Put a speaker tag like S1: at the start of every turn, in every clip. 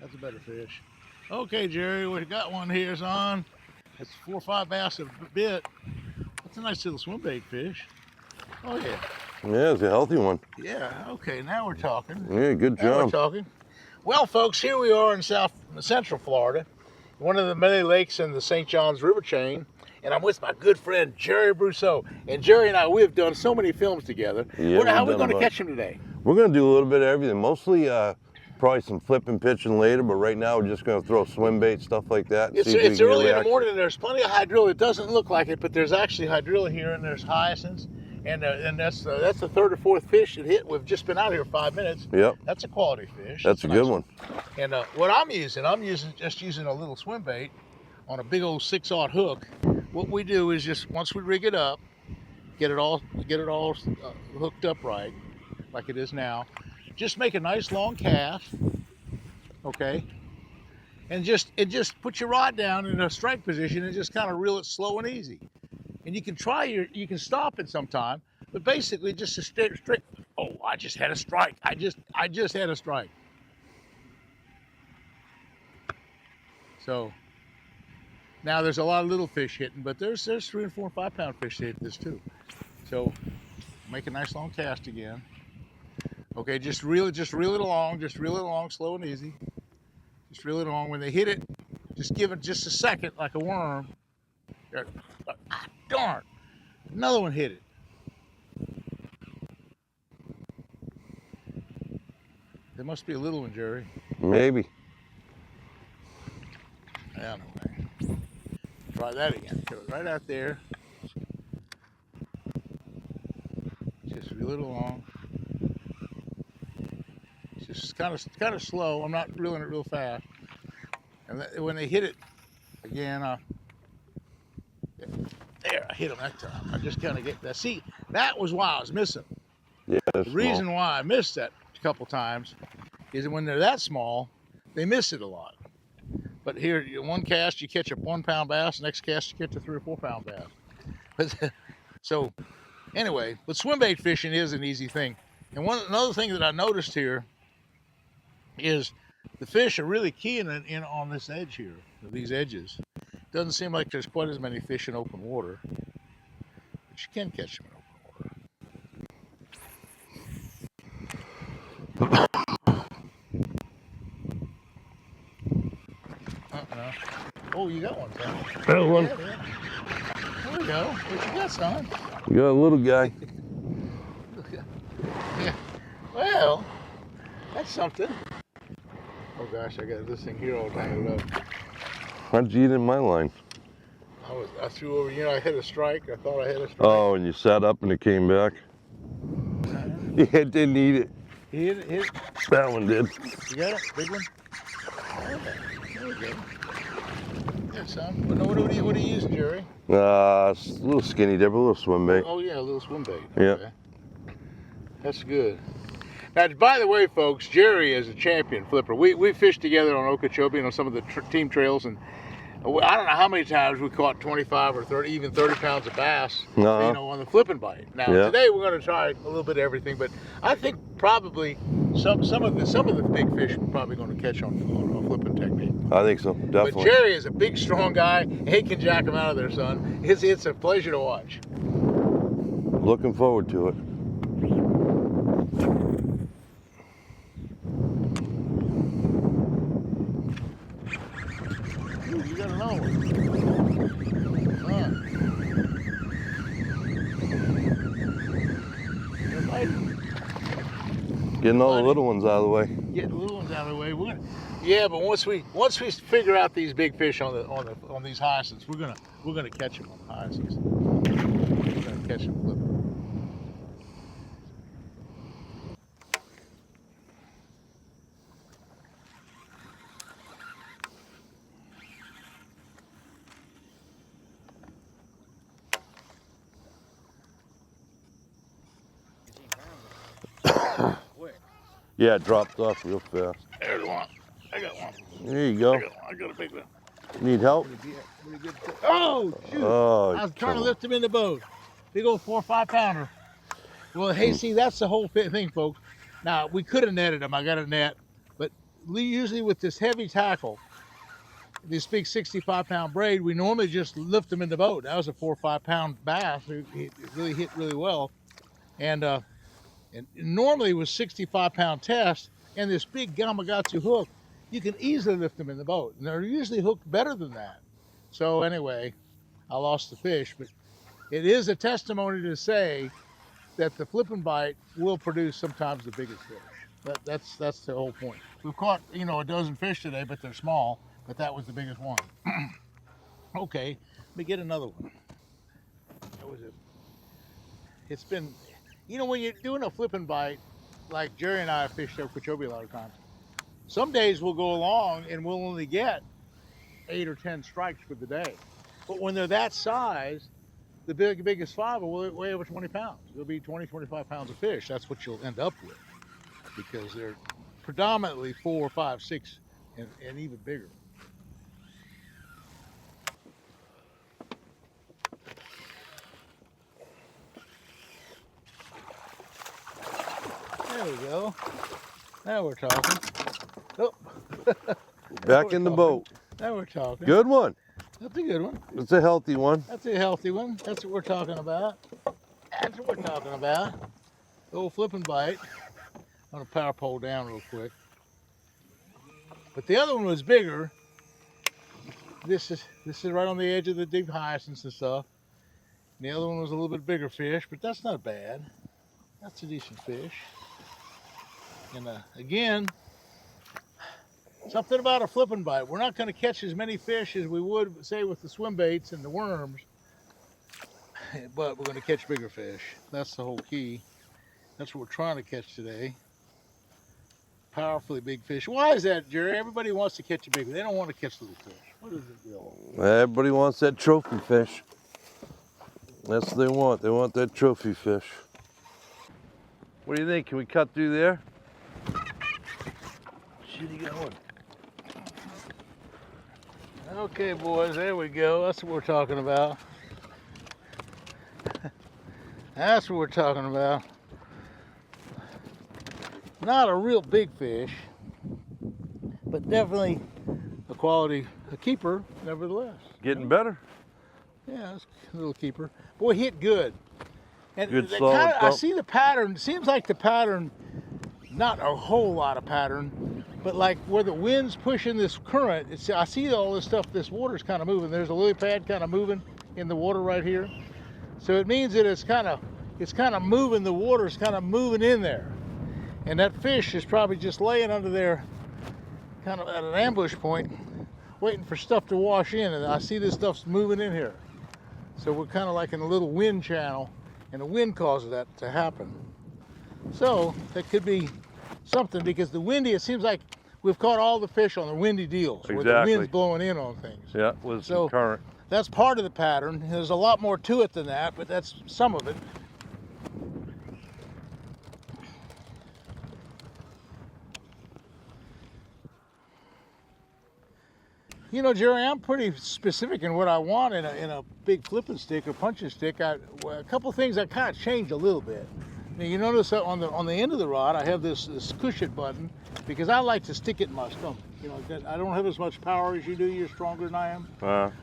S1: That's a better fish. Okay, Jerry, we got one here, son. It's 4 or 5 bass a bit. That's a nice little swim bait fish. Oh, yeah.
S2: Yeah, it's a healthy one.
S1: Yeah, okay, now we're talking.
S2: Yeah, good
S1: Now we're
S2: job.
S1: talking. Well, folks, here we are in Central Florida, one of the many lakes in the St. Johns River chain, and I'm with my good friend, Gerry Brousseau. And Gerry and I, we have done so many films together.
S2: Yeah,
S1: How are we going to catch him today?
S2: We're going to do a little bit of everything. Mostly probably some flipping, pitching later, but right now we're just going to throw swim bait, stuff like that.
S1: It's early in the morning, and there's plenty of hydrilla. It doesn't look like it, but there's actually hydrilla here, and there's hyacinths. And that's the third or fourth fish that hit. We've just been out here 5 minutes.
S2: Yep.
S1: That's a quality fish.
S2: That's a good one.
S1: And what I'm using a little swim bait on a big old 6/0 hook. What we do is just once we rig it up, get it all hooked up right, like it is now. Just make a nice long cast, okay? And just put your rod down in a strike position and just kind of reel it slow and easy. And you can you can stop it sometime, but basically just a straight. Oh, I just had a strike. I just had a strike. So now there's a lot of little fish hitting, but there's 3 and 4 and 5 pound fish that hit this too. So make a nice long cast again. Okay, just reel it along, slow and easy. Just reel it along. When they hit it, just give it just a second, like a worm. Darn, another one hit it. There must be a little one, Jerry.
S2: Maybe.
S1: I don't know, man. Try that again. Go right out there. Just reel it along. It's just kind of slow. I'm not reeling it real fast. And when they hit it again, there, I hit them that time. I just kind of get that. See, that was why I was missing.
S2: Yeah,
S1: the reason why I missed that a couple times is that when they're that small, they miss it a lot. But here, one cast, you catch a 1 pound bass. Next cast, you catch a 3 or 4 pound bass. But, so, anyway, but swim bait fishing is an easy thing. And another thing that I noticed here is the fish are really keying in on this edge here, these edges. Doesn't seem like there's quite as many fish in open water, but you can catch them in open water. Oh, you got one, son.
S2: That one.
S1: Yeah. There we go. What you got, son?
S2: We got a little guy.
S1: Yeah. Well, that's something. Oh gosh, I got this thing here all tangled up.
S2: How'd you eat in my line?
S1: I threw over, I hit a strike. I thought I hit a strike.
S2: Oh, and you sat up and it came back? Yeah, it didn't eat it.
S1: Hit it.
S2: That one did.
S1: You got it? Big one? Okay. There we go. Yeah, son. What are you using, Jerry?
S2: A little skinny dipper, a little swim bait.
S1: Oh yeah, a little swim bait.
S2: Yeah.
S1: Okay. That's good. Now, by the way, folks, Jerry is a champion flipper. We fished together on Okeechobee on some of the team trails, and I don't know how many times we caught 25 or 30, even 30 pounds of bass, on the flipping bite. Now, today we're going to try a little bit of everything, but I think probably some of the big fish we're probably going to catch on a flipping technique.
S2: I think so, definitely.
S1: But Jerry is a big, strong guy. He can jack them out of there, son. It's a pleasure to watch.
S2: Looking forward to it.
S1: You got another one.
S2: Getting all the little ones out of the way.
S1: Getting the little ones out of the way. Yeah, but once we figure out these big fish on these hyacinths, we're gonna catch them on the hyacinths. We're gonna catch them flipping.
S2: Yeah, it dropped off real fast.
S1: There's one. I got one.
S2: There you go.
S1: I got a big one.
S2: Need help?
S1: Oh, shoot.
S2: Oh,
S1: I was trying to lift him in the boat. Big old 4 or 5 pounder. Well, hey, see, that's the whole thing, folks. Now, we could have netted him. I got a net. But usually with this heavy tackle, this big 65-pound braid, we normally just lift them in the boat. That was a 4 or 5 pound bass. It really hit really well. And normally with 65-pound test and this big Gamakatsu hook, you can easily lift them in the boat. And they're usually hooked better than that. So anyway, I lost the fish, but it is a testimony to say that the flipping bite will produce sometimes the biggest fish. That's the whole point. We've caught, you know, a dozen fish today, but they're small, but that was the biggest one. Okay, let me get another one. That was it. It's been, you know, when you're doing a flipping bite, like Gerry and I have fished Okeechobee a lot of times, some days we'll go along and we'll only get 8 or 10 strikes for the day. But when they're that size, the biggest five will weigh over 20 pounds. It'll be 20, 25 pounds of fish. That's what you'll end up with, because they're predominantly 4, 5, 6, and even bigger. There we go. Now we're talking. Oh.
S2: Back in the boat.
S1: Now we're talking.
S2: Good one.
S1: That's a good one.
S2: It's a healthy one.
S1: That's a healthy one. That's what we're talking about. That's what we're talking about. The old flipping bite. I'm gonna power pole down real quick. But the other one was bigger. This is right on the edge of the deep hyacinths and stuff. And the other one was a little bit bigger fish, but that's not bad. That's a decent fish. And again, something about a flipping bite. We're not going to catch as many fish as we would, say, with the swim baits and the worms, but we're going to catch bigger fish. That's the whole key. That's what we're trying to catch today. Powerfully big fish. Why is that, Gerry? Everybody wants to catch a big fish. They don't want to catch little fish. What is the deal?
S2: Everybody wants that trophy fish. That's what they want. They want that trophy fish. What do you think? Can we cut through there? Should he going?
S1: Okay, boys, there we go. That's what we're talking about. That's what we're talking about. Not a real big fish, but definitely a keeper, nevertheless.
S2: Getting better.
S1: Yeah, it's a little keeper. Boy, hit good. And
S2: Good solid
S1: I see the pattern. It seems like the pattern, not a whole lot of pattern, but like where the wind's pushing this current, I see all this stuff, this water's kind of moving. There's a lily pad kind of moving in the water right here. So it means that it's kind of moving, the water's kind of moving in there. And that fish is probably just laying under there, kind of at an ambush point, waiting for stuff to wash in. And I see this stuff's moving in here. So we're kind of like in a little wind channel, and the wind causes that to happen. So that could be something, because the windy, it seems like we've caught all the fish on the windy deals, where the wind's blowing in on things.
S2: Yeah, with some current.
S1: That's part of the pattern. There's a lot more to it than that, but that's some of it. You know, Gerry, I'm pretty specific in what I want in a big flipping stick or punching stick. A couple things I kind of changed a little bit. Now, you notice that on the end of the rod, I have this cushion button, because I like to stick it in my stomach. You know, I don't have as much power as you do. You're stronger than I am.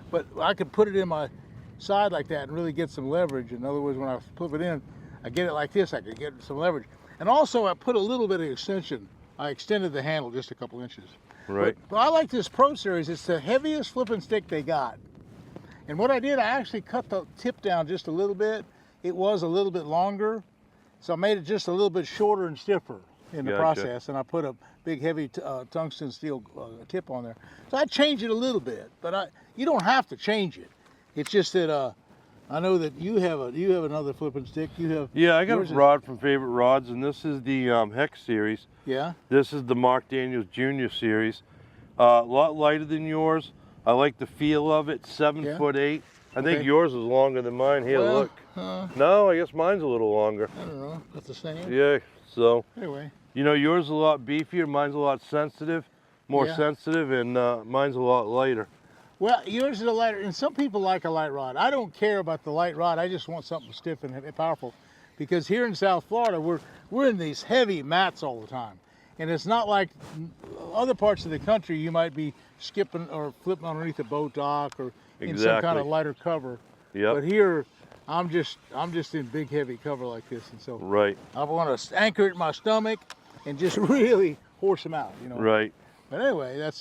S1: But I could put it in my side like that and really get some leverage. In other words, when I flip it in, I get it like this, I could get some leverage. And also, I put a little bit of extension. I extended the handle just a couple inches.
S2: Right.
S1: But I like this Pro Series. It's the heaviest flipping stick they got. And what I did, I actually cut the tip down just a little bit. It was a little bit longer, so I made it just a little bit shorter and stiffer in the process. And I put a big heavy tungsten steel tip on there. So I changed it a little bit, but you don't have to change it. It's just that I know that you have another flipping stick.
S2: Yeah, I got a rod from Favorite Rods, and this is the Hex series.
S1: Yeah.
S2: This is the Mark Daniels Jr. series. A lot lighter than yours. I like the feel of it. 7'8". I think yours is longer than mine. Here, look. No, I guess mine's a little longer.
S1: I don't know. That's the same.
S2: Yeah. So.
S1: Anyway.
S2: You know, yours is a lot beefier. Mine's a lot more sensitive, and mine's a lot lighter.
S1: Well, yours is a lighter, and some people like a light rod. I don't care about the light rod. I just want something stiff and powerful, because here in South Florida, we're in these heavy mats all the time, And it's not like other parts of the country you might be skipping or flipping underneath a boat dock or in some kind of lighter cover.
S2: Yep.
S1: But here, I'm just in big heavy cover like this, and so
S2: Right.
S1: I want to anchor it in my stomach and just really horse them out, you know.
S2: Right.
S1: But anyway,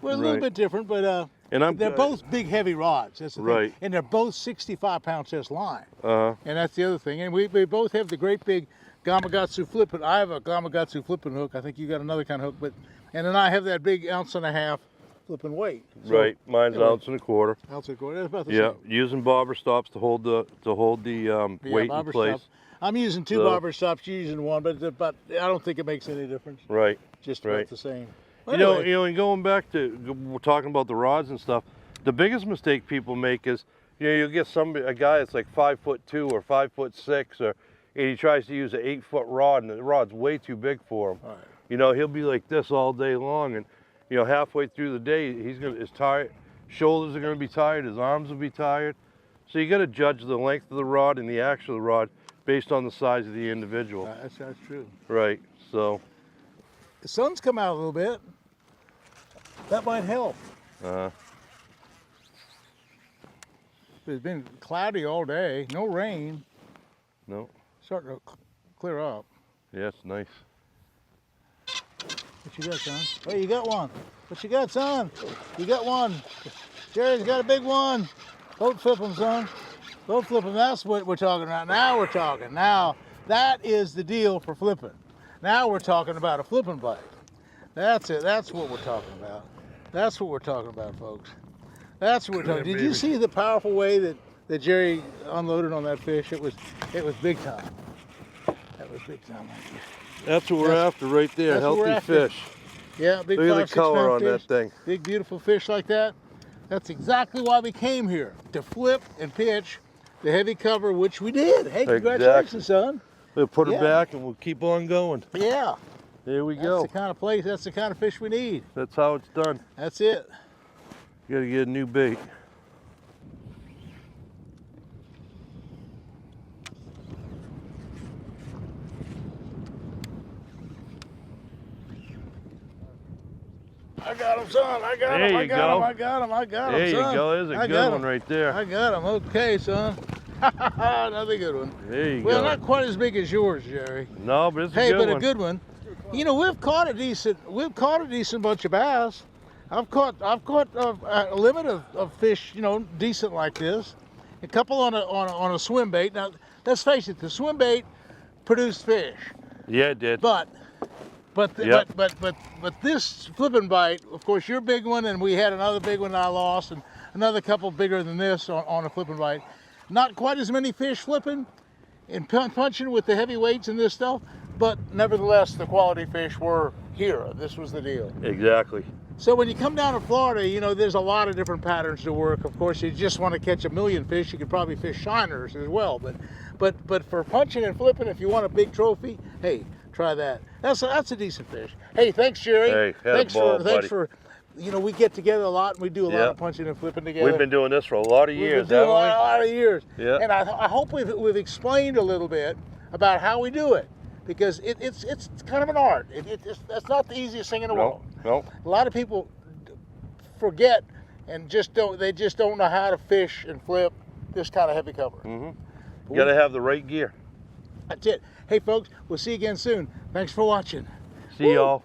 S1: we're a little bit different, but they're both big heavy rods. That's the thing. And they're both 65-pound test line. And that's the other thing. And we both have the great big Gamakatsu flipping. I have a Gamakatsu flipping hook. I think you got another kind of hook, and then I have that big 1.5 ounce flipping weight. So,
S2: right, mine's
S1: anyway,
S2: 1.25 ounces.
S1: Ounce and a quarter. That's about the
S2: same.
S1: same.
S2: Using bobber stops to hold the weight in place.
S1: Stops. I'm using two bobber stops. You're using one, but I don't think it makes any difference.
S2: Right.
S1: Just about the same.
S2: Well, anyway. You know, and going back to we're talking about the rods and stuff, the biggest mistake people make is, you'll get a guy that's like 5'2" or 5'6", and he tries to use an 8-foot rod, and the rod's way too big for him. Right. He'll be like this all day long, and halfway through the day, his tired shoulders are gonna be tired, his arms will be tired. So you got to judge the length of the rod and the actual rod based on the size of the individual.
S1: That's true.
S2: Right. So
S1: the sun's come out a little bit. That might help. It's been cloudy all day. No rain.
S2: No.
S1: Starting to clear up.
S2: Yeah, it's nice.
S1: What you got, son? Oh, you got one. What you got, son? You got one. Jerry's got a big one. Boat flip them, son. Boat flip them. That's what we're talking about. Now we're talking. Now, that is the deal for flipping. Now we're talking about a flipping bite. That's it. That's what we're talking about. That's what we're talking about, folks. That's what we're talking about. Did you see the powerful way that Jerry unloaded on that fish? It was big time. That was big time.
S2: That's what we're after right there. Healthy fish.
S1: Yeah, big
S2: Look at the color on that thing.
S1: Big, beautiful fish like that. That's exactly why we came here, to flip and pitch the heavy cover, which we did. Hey, congratulations, son.
S2: We'll put her back and we'll keep on going.
S1: Yeah.
S2: There we go.
S1: That's the kind of place, that's the kind of fish we need.
S2: That's how it's done.
S1: That's it.
S2: You gotta get a new bait.
S1: I got him, son. I got him. I got him,
S2: There you
S1: son.
S2: go. There's a good one right there.
S1: I got him. Okay, son. Another good one.
S2: There you go.
S1: Well, not quite as big as yours, Jerry.
S2: No, but it's a good one.
S1: Hey, but a good one. We've caught a decent bunch of bass. I've caught a limit of fish, decent like this. A couple on a swim bait. Now, let's face it, the swim bait produced fish.
S2: Yeah, it did.
S1: But this flipping bite, of course, your big one, and we had another big one that I lost, and another couple bigger than this on a flipping bite. Not quite as many fish flipping and punching with the heavy weights and this stuff, but nevertheless, the quality fish were here. This was the deal.
S2: Exactly.
S1: So when you come down to Florida, there's a lot of different patterns to work. Of course, you just want to catch a million fish, you could probably fish shiners as well. But for punching and flipping, if you want a big trophy, hey, try that. That's a decent fish. Hey, thanks, Jerry.
S2: Hey,
S1: thanks for we get together a lot and we do a lot of punching and flipping together.
S2: We've been doing this for a lot of years,
S1: haven't we? A lot of years.
S2: Yeah.
S1: And I hope we've explained a little bit about how we do it, because it's kind of an art. That's not the easiest thing in the world.
S2: No.
S1: A lot of people forget and just don't know how to fish and flip this kind of heavy cover.
S2: You got to have the right gear.
S1: That's it. Hey, folks, we'll see you again soon. Thanks for watching.
S2: See y'all.